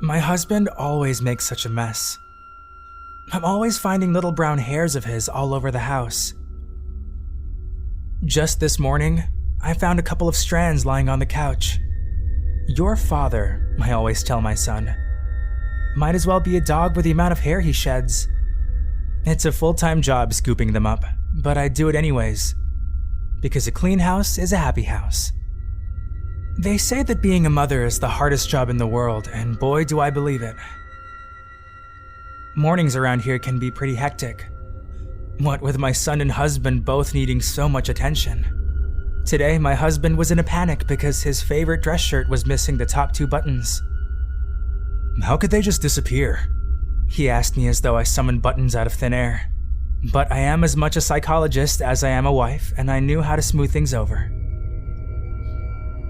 My husband always makes such a mess. I'm always finding little brown hairs of his all over the house. Just this morning, I found a couple of strands lying on the couch. Your father, I always tell my son, might as well be a dog with the amount of hair he sheds. It's a full-time job scooping them up, but I do it anyways. Because a clean house is a happy house. They say that being a mother is the hardest job in the world, and boy do I believe it. Mornings around here can be pretty hectic. What with my son and husband both needing so much attention. Today, my husband was in a panic because his favorite dress shirt was missing the top 2 buttons. How could they just disappear? He asked me as though I summoned buttons out of thin air. But I am as much a psychologist as I am a wife, and I knew how to smooth things over.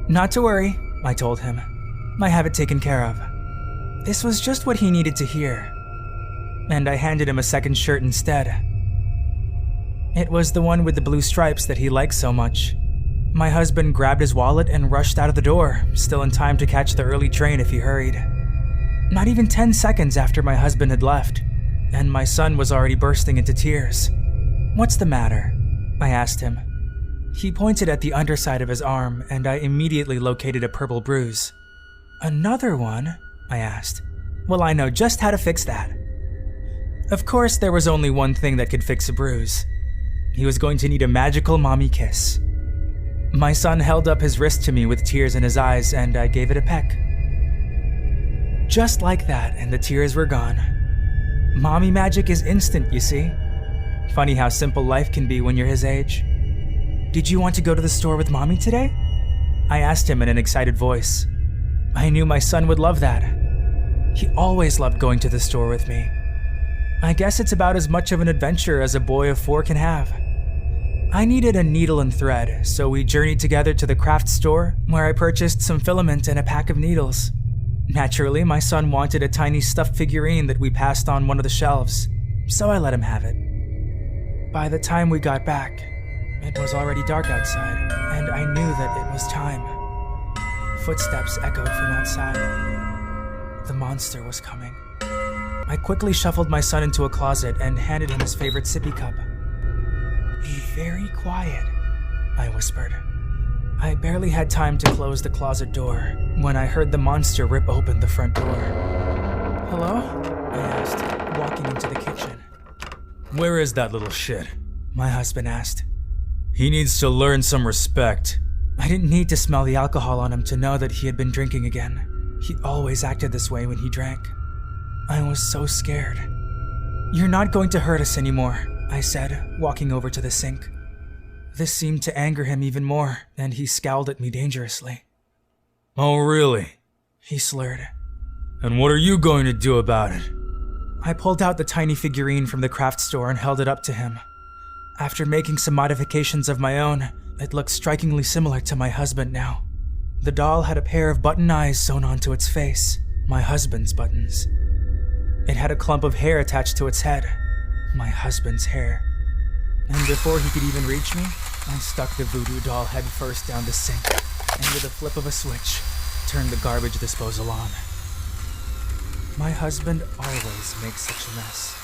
Not to worry, I told him. I have it taken care of. This was just what he needed to hear. And I handed him a second shirt instead. It was the one with the blue stripes that he liked so much. My husband grabbed his wallet and rushed out of the door, still in time to catch the early train if he hurried. Not even 10 seconds after my husband had left, and my son was already bursting into tears. What's the matter? I asked him. He pointed at the underside of his arm, and I immediately located a purple bruise. Another one? I asked. Well, I know just how to fix that. Of course, there was only one thing that could fix a bruise. He was going to need a magical mommy kiss. My son held up his wrist to me with tears in his eyes, and I gave it a peck. Just like that, and the tears were gone. Mommy magic is instant, you see. Funny how simple life can be when you're his age. Did you want to go to the store with Mommy today? I asked him in an excited voice. I knew my son would love that. He always loved going to the store with me. I guess it's about as much of an adventure as a boy of 4 can have. I needed a needle and thread, so we journeyed together to the craft store, where I purchased some filament and a pack of needles. Naturally, my son wanted a tiny stuffed figurine that we passed on one of the shelves, so I let him have it. By the time we got back, it was already dark outside, and I knew that it was time. Footsteps echoed from outside. The monster was coming. I quickly shuffled my son into a closet and handed him his favorite sippy cup. Be very quiet, I whispered. I barely had time to close the closet door when I heard the monster rip open the front door. Hello? I asked, walking into the kitchen. Where is that little shit? My husband asked. He needs to learn some respect. I didn't need to smell the alcohol on him to know that he had been drinking again. He always acted this way when he drank. I was so scared. You're not going to hurt us anymore, I said, walking over to the sink. This seemed to anger him even more, and he scowled at me dangerously. Oh, really? He slurred. And what are you going to do about it? I pulled out the tiny figurine from the craft store and held it up to him. After making some modifications of my own, it looked strikingly similar to my husband now. The doll had a pair of button eyes sewn onto its face, my husband's buttons. It had a clump of hair attached to its head, my husband's hair. And before he could even reach me, I stuck the voodoo doll head first down the sink, and with a flip of a switch, turned the garbage disposal on. My husband always makes such a mess.